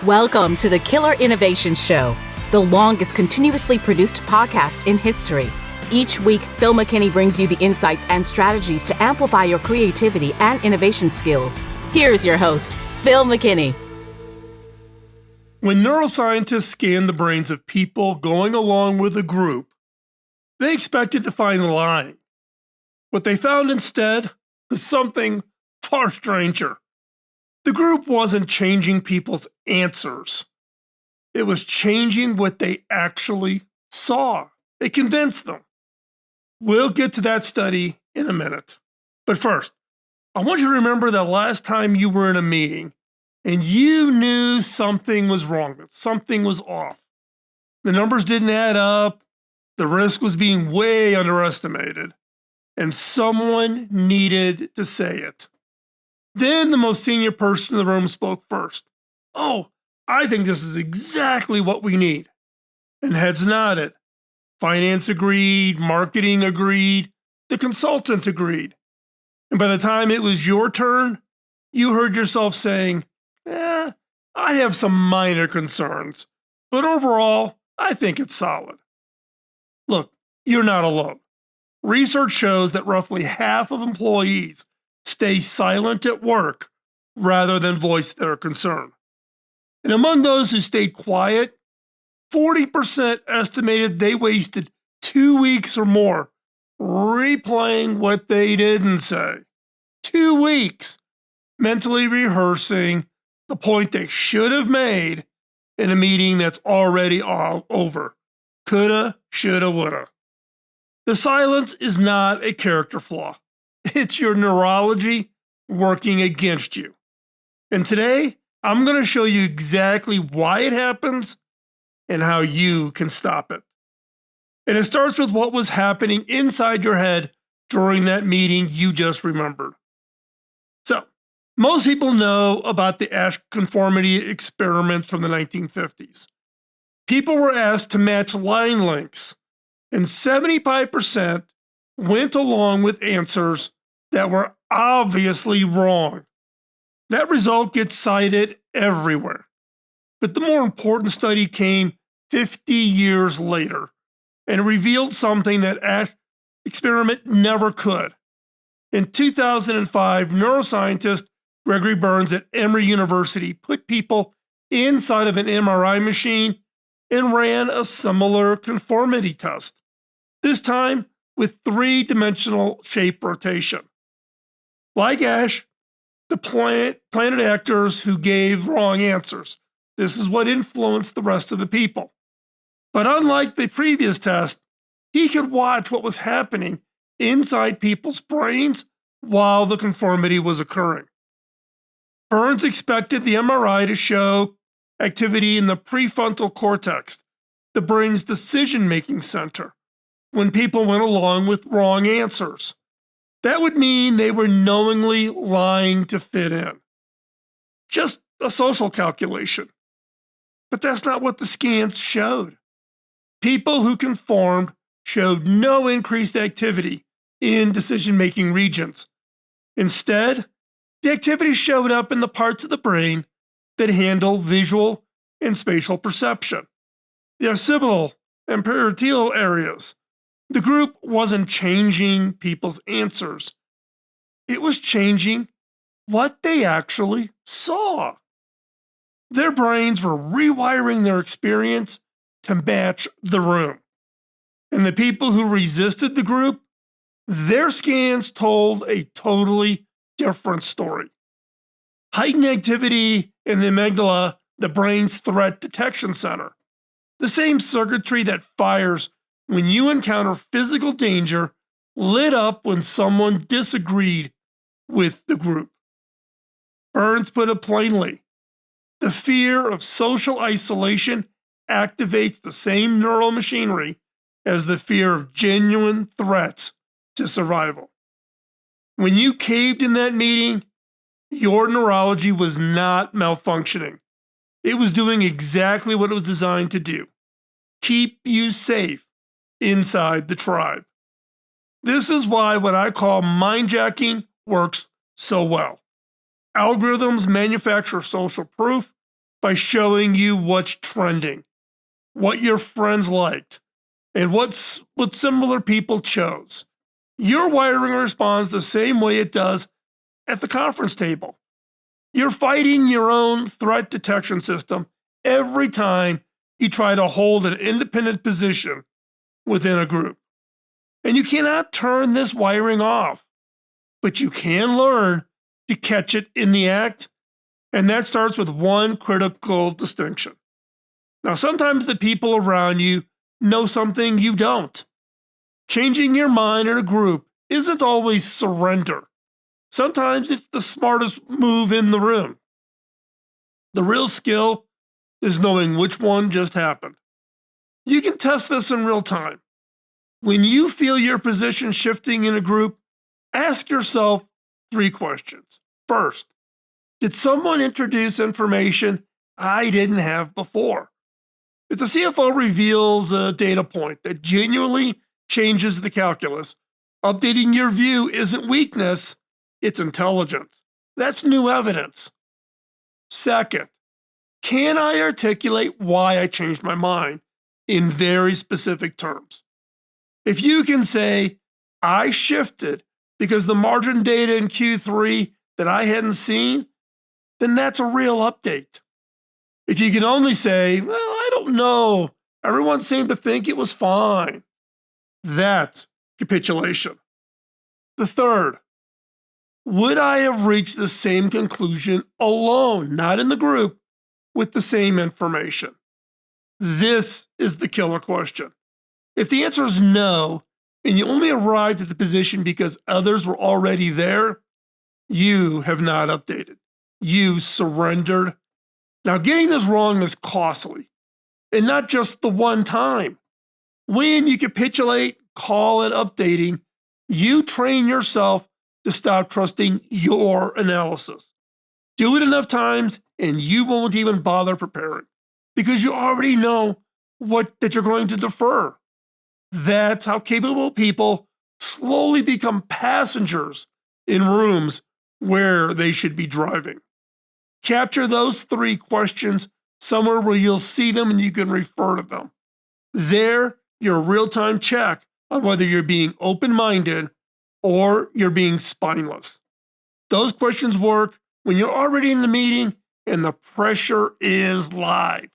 Welcome to the Killer Innovation Show, the longest continuously produced podcast in history. Each week, Phil McKinney brings you the insights and strategies to amplify your creativity and innovation skills. Here's your host, Phil McKinney. When neuroscientists scanned the brains of people going along with a group, they expected to find lying. What they found instead was something far stranger. The group wasn't changing people's answers. It was changing what they actually saw. It convinced them. We'll get to that study in a minute. But first, I want you to remember that last time you were in a meeting and you knew something was wrong, that something was off. The numbers didn't add up, the risk was being way underestimated, and someone needed to say it. Then the most senior person in the room spoke first. "Oh, I think this is exactly what we need." And heads nodded. Finance agreed, marketing agreed, the consultant agreed. And by the time it was your turn, you heard yourself saying, I have some minor concerns, but overall, I think it's solid. Look, you're not alone. Research shows that roughly half of employees stay silent at work rather than voice their concern. And among those who stayed quiet, 40% estimated they wasted 2 weeks or more replaying what they didn't say. 2 weeks mentally rehearsing the point they should have made in a meeting that's already all over. Coulda, shoulda, woulda. The silence is not a character flaw. It's your neurology working against you. And today, I'm going to show you exactly why it happens and how you can stop it. And it starts with what was happening inside your head during that meeting you just remembered. So, most people know about the Asch conformity experiments from the 1950s. People were asked to match line lengths, and 75% went along with answers that were obviously wrong. That result gets cited everywhere. But the more important study came 50 years later and revealed something that Asch experiment never could. In 2005, neuroscientist Gregory Burns at Emory University put people inside of an MRI machine and ran a similar conformity test, this time with 3-dimensional shape rotation. Like Asch, the planet actors who gave wrong answers. This is what influenced the rest of the people. But unlike the previous test, he could watch what was happening inside people's brains while the conformity was occurring. Burns expected the MRI to show activity in the prefrontal cortex, the brain's decision-making center, when people went along with wrong answers. That would mean they were knowingly lying to fit in. Just a social calculation. But that's not what the scans showed. People who conformed showed no increased activity in decision-making regions. Instead, the activity showed up in the parts of the brain that handle visual and spatial perception, the occipital and parietal areas. The group wasn't changing people's answers. It was changing what they actually saw. Their brains were rewiring their experience to match the room. And the people who resisted the group, their scans told a totally different story. Heightened activity in the amygdala, the brain's threat detection center, the same circuitry that fires when you encounter physical danger, lit up when someone disagreed with the group. Burns put it plainly: the fear of social isolation activates the same neural machinery as the fear of genuine threats to survival. When you caved in that meeting, your neurology was not malfunctioning. It was doing exactly what it was designed to do: keep you safe inside the tribe. This is why what I call mindjacking works so well. Algorithms manufacture social proof by showing you what's trending, what your friends liked, and what similar people chose. Your wiring responds the same way it does at the conference table. You're fighting your own threat detection system every time you try to hold an independent position within a group. And you cannot turn this wiring off, but you can learn to catch it in the act, and that starts with one critical distinction. Now, sometimes the people around you know something you don't. Changing your mind in a group isn't always surrender. Sometimes it's the smartest move in the room. The real skill is knowing which one just happened. You can test this in real time. When you feel your position shifting in a group, ask yourself 3 questions. First, did someone introduce information I didn't have before? If the CFO reveals a data point that genuinely changes the calculus, updating your view isn't weakness, it's intelligence. That's new evidence. Second, can I articulate why I changed my mind in very specific terms? If you can say, I shifted because the margin data in Q3 that I hadn't seen, then that's a real update. If you can only say, well, I don't know, everyone seemed to think it was fine, that's capitulation. The third, would I have reached the same conclusion alone, not in the group, with the same information? This is the killer question. If the answer is no, and you only arrived at the position because others were already there, you have not updated. You surrendered. Now, getting this wrong is costly, and not just the one time. When you capitulate, call it updating, you train yourself to stop trusting your analysis. Do it enough times, and you won't even bother preparing because you already know that you're going to defer. That's how capable people slowly become passengers in rooms where they should be driving. Capture those 3 questions somewhere where you'll see them and you can refer to them. They're your real-time check on whether you're being open-minded or you're being spineless. Those questions work when you're already in the meeting and the pressure is live.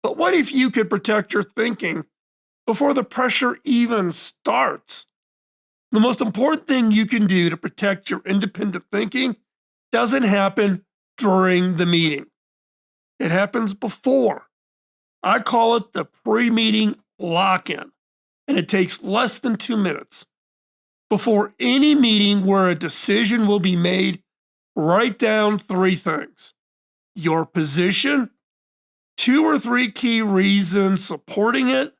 But what if you could protect your thinking before the pressure even starts? The most important thing you can do to protect your independent thinking doesn't happen during the meeting. It happens before. I call it the pre-meeting lock-in, and it takes less than 2 minutes. Before any meeting where a decision will be made, write down 3 things: your position, 2 or 3 key reasons supporting it,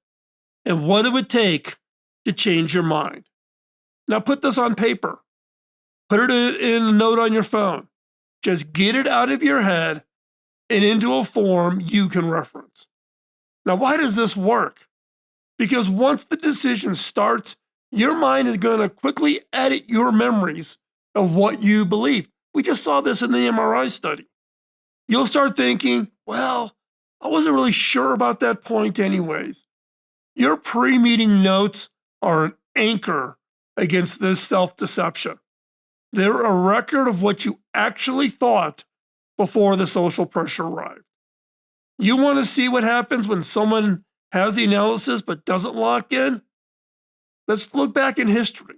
and what it would take to change your mind. Now put this on paper. Put it in a note on your phone. Just get it out of your head and into a form you can reference. Now, why does this work? Because once the decision starts, your mind is going to quickly edit your memories of what you believed. We just saw this in the MRI study. You'll start thinking, well, I wasn't really sure about that point anyways. Your pre-meeting notes are an anchor against this self-deception. They're a record of what you actually thought before the social pressure arrived. You want to see what happens when someone has the analysis but doesn't lock in? Let's look back in history.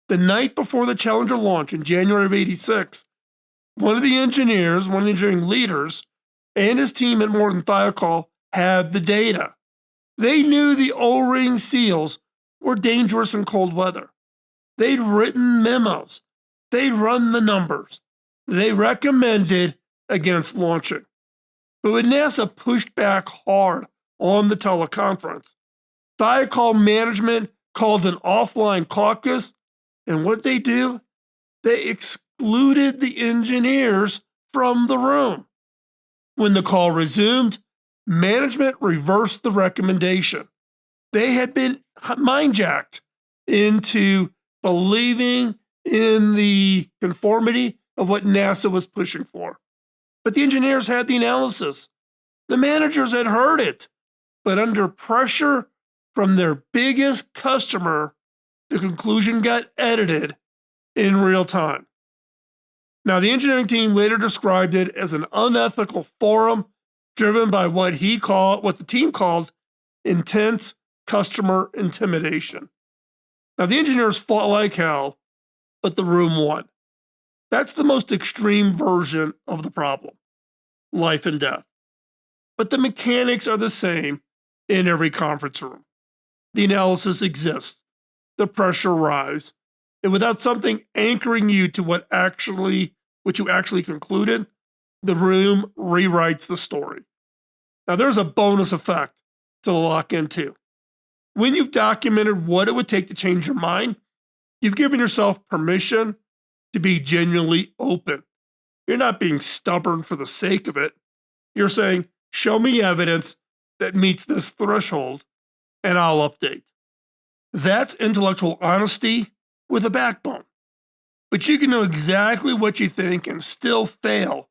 The night before the Challenger launch in January of '86, one of the engineering leaders, and his team at Morton Thiokol had the data. They knew the O-ring seals were dangerous in cold weather. They'd written memos. They'd run the numbers. They recommended against launching. But when NASA pushed back hard on the teleconference, Thiokol management called an offline caucus, and what they do? They excluded the engineers from the room. When the call resumed, management reversed the recommendation. They had been mind-jacked into believing in the conformity of what NASA was pushing for. but the engineers had the analysis. The managers had heard it, but under pressure from their biggest customer, the conclusion got edited in real time. Now, the engineering team later described it as an unethical forum driven by what the team called intense customer intimidation. Now, the engineers fought like hell, but the room won. That's the most extreme version of the problem, life and death. But the mechanics are the same in every conference room. The analysis exists, the pressure rise, and without something anchoring you to what you actually concluded, the room rewrites the story. Now, there's a bonus effect to lock into. When you've documented what it would take to change your mind, you've given yourself permission to be genuinely open. You're not being stubborn for the sake of it. You're saying, show me evidence that meets this threshold, and I'll update. That's intellectual honesty with a backbone. But you can know exactly what you think and still fail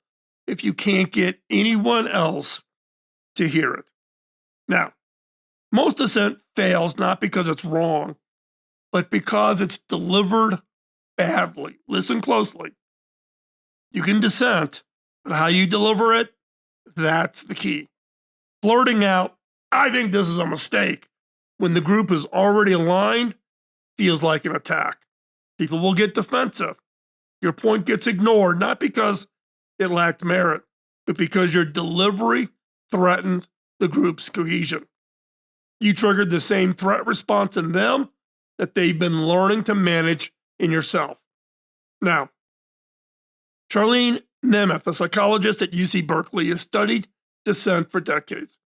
if you can't get anyone else to hear it. Now, most dissent fails not because it's wrong, but because it's delivered badly. Listen closely. You can dissent, but how you deliver it, that's the key. Blurting out, I think this is a mistake, when the group is already aligned, feels like an attack. People will get defensive. Your point gets ignored, not because it lacked merit, but because your delivery threatened the group's cohesion. You triggered the same threat response in them that they've been learning to manage in yourself. Now, Charlene Nemeth, a psychologist at UC Berkeley, has studied dissent for decades.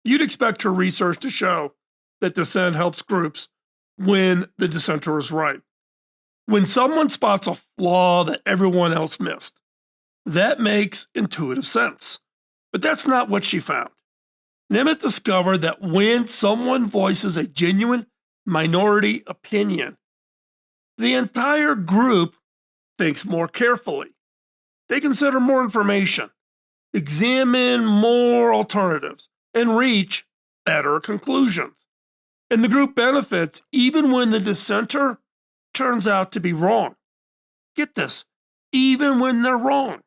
You'd expect her research to show that dissent helps groups when the dissenter is right. When someone spots a flaw that everyone else missed, that makes intuitive sense. But that's not what she found. Nemeth discovered that when someone voices a genuine minority opinion, the entire group thinks more carefully. They consider more information, examine more alternatives, and reach better conclusions. And the group benefits even when the dissenter turns out to be wrong. Get this, even when they're wrong.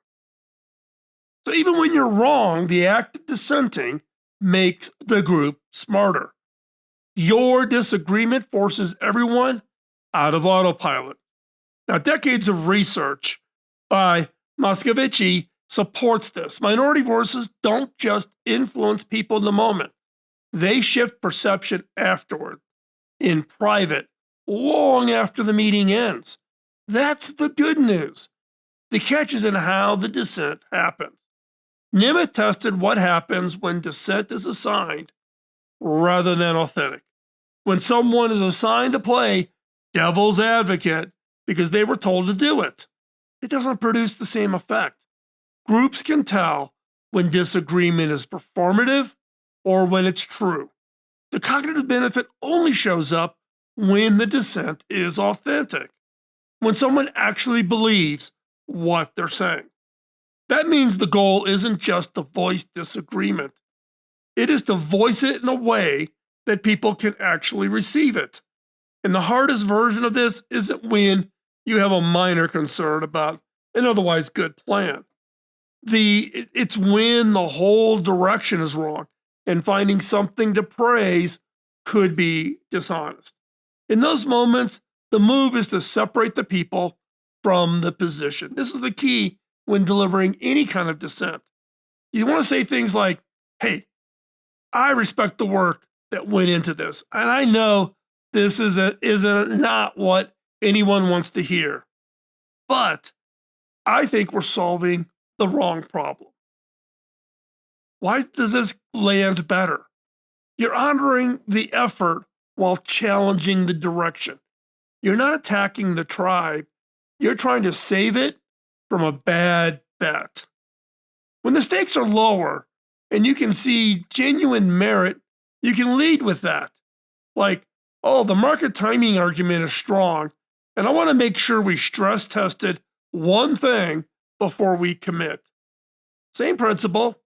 So even when you're wrong, the act of dissenting makes the group smarter. Your disagreement forces everyone out of autopilot. Now, decades of research by Moscovici supports this. Minority voices don't just influence people in the moment. They shift perception afterward, in private, long after the meeting ends. That's the good news. The catch is in how the dissent happens. Nemeth tested what happens when dissent is assigned rather than authentic. When someone is assigned to play devil's advocate because they were told to do it, it doesn't produce the same effect. Groups can tell when disagreement is performative or when it's true. The cognitive benefit only shows up when the dissent is authentic, when someone actually believes what they're saying. That means the goal isn't just to voice disagreement. It is to voice it in a way that people can actually receive it. And the hardest version of this isn't when you have a minor concern about an otherwise good plan. It's when the whole direction is wrong and finding something to praise could be dishonest. In those moments, the move is to separate the people from the position. This is the key when delivering any kind of dissent. You want to say things like, hey, I respect the work that went into this, and I know this is not what anyone wants to hear, but I think we're solving the wrong problem. Why does this land better? You're honoring the effort while challenging the direction. You're not attacking the tribe. You're trying to save it from a bad bet. When the stakes are lower and you can see genuine merit, you can lead with that. Like, oh, the market timing argument is strong, and I want to make sure we stress tested one thing before we commit. Same principle.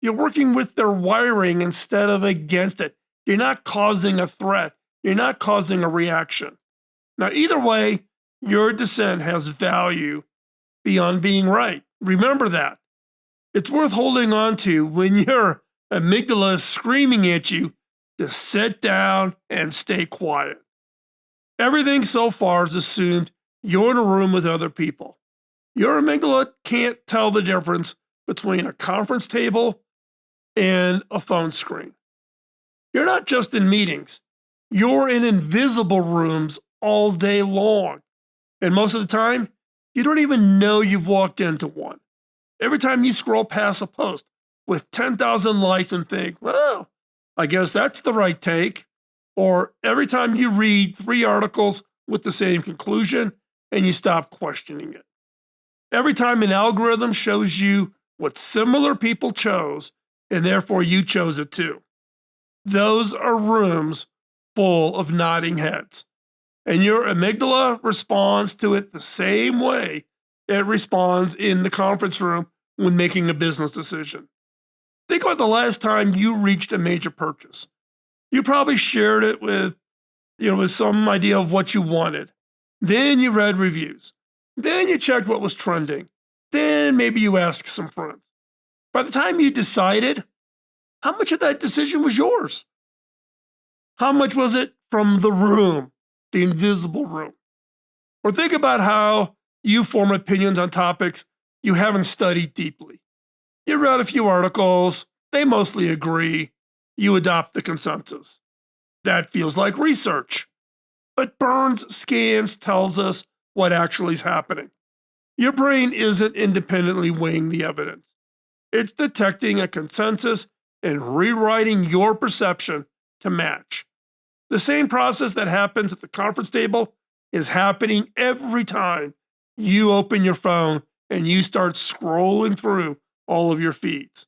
You're working with their wiring instead of against it. You're not causing a threat. You're not causing a reaction. Now, either way, your dissent has value beyond being right. Remember that. It's worth holding on to when your amygdala is screaming at you to sit down and stay quiet. Everything so far is assumed you're in a room with other people. Your amygdala can't tell the difference between a conference table and a phone screen. You're not just in meetings, you're in invisible rooms all day long. And most of the time, you don't even know you've walked into one. Every time you scroll past a post with 10,000 likes and think, well, I guess that's the right take. Or every time you read 3 articles with the same conclusion and you stop questioning it. Every time an algorithm shows you what similar people chose and therefore you chose it too. Those are rooms full of nodding heads. And your amygdala responds to it the same way it responds in the conference room when making a business decision. Think about the last time you reached a major purchase. You probably shared it with some idea of what you wanted. Then you read reviews. Then you checked what was trending. Then maybe you asked some friends. By the time you decided, how much of that decision was yours? How much was it from the room, the invisible room? Or think about how you form opinions on topics you haven't studied deeply. You read a few articles, they mostly agree, you adopt the consensus. That feels like research. But Burns scans tells us what actually is happening. Your brain isn't independently weighing the evidence. It's detecting a consensus and rewriting your perception to match. The same process that happens at the conference table is happening every time you open your phone and you start scrolling through all of your feeds.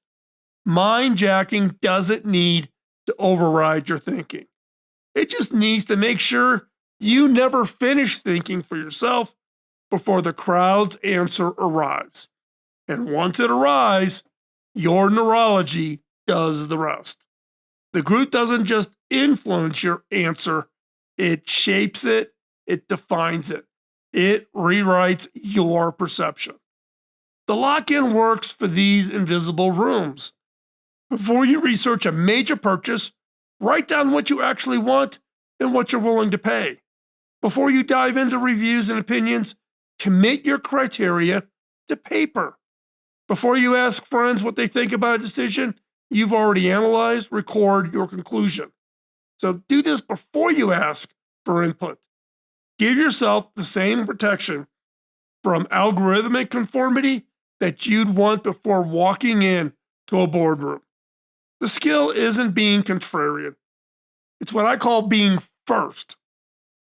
Mind jacking doesn't need to override your thinking. It just needs to make sure you never finish thinking for yourself before the crowd's answer arrives. And once it arrives, your neurology does the rest. The group doesn't just influence your answer, it shapes it, it defines it, it rewrites your perception. The lock-in works for these invisible rooms. Before you research a major purchase, write down what you actually want and what you're willing to pay. Before you dive into reviews and opinions, commit your criteria to paper. Before you ask friends what they think about a decision you've already analyzed, record your conclusion. So do this before you ask for input. Give yourself the same protection from algorithmic conformity that you'd want before walking in to a boardroom. The skill isn't being contrarian. It's what I call being first.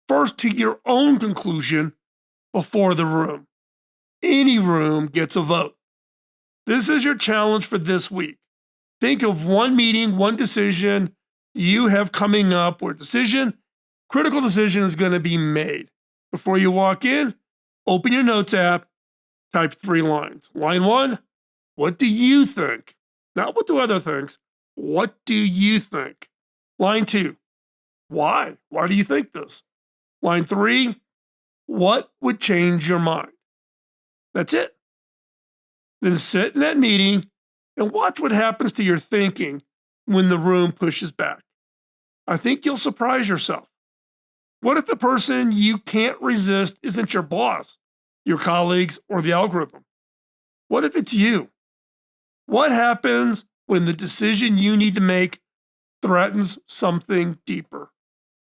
First to your own conclusion before the room. Any room gets a vote. This is your challenge for this week. Think of one meeting, one decision you have coming up where critical decision is going to be made. Before you walk in, open your notes app, type 3 lines. Line 1, what do you think? Not what do other think. What do you think? Line 2, why? Why do you think this? Line 3, what would change your mind? That's it. Then sit in that meeting and watch what happens to your thinking when the room pushes back. I think you'll surprise yourself. What if the person you can't resist isn't your boss, your colleagues, or the algorithm? What if it's you? What happens when the decision you need to make threatens something deeper?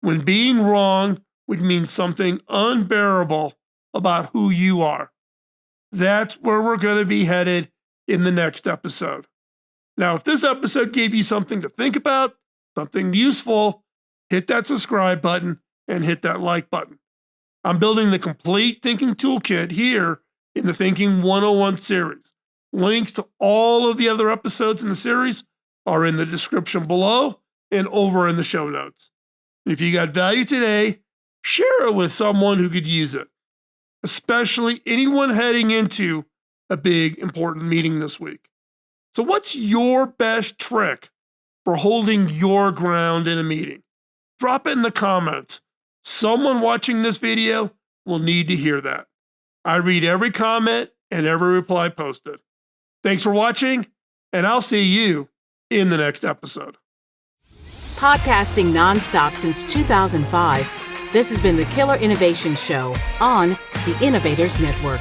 When being wrong would mean something unbearable about who you are? That's where we're going to be headed in the next episode. Now, if this episode gave you something to think about, something useful, hit that subscribe button and hit that like button. I'm building the complete thinking toolkit here in the Thinking 101 series. Links to all of the other episodes in the series are in the description below and over in the show notes. And if you got value today, share it with someone who could use it, especially anyone heading into a big, important meeting this week. So, what's your best trick for holding your ground in a meeting? Drop it in the comments. Someone watching this video will need to hear that. I read every comment and every reply posted. Thanks for watching, and I'll see you in the next episode. Podcasting nonstop since 2005, this has been the Killer Innovation Show on the Innovators Network.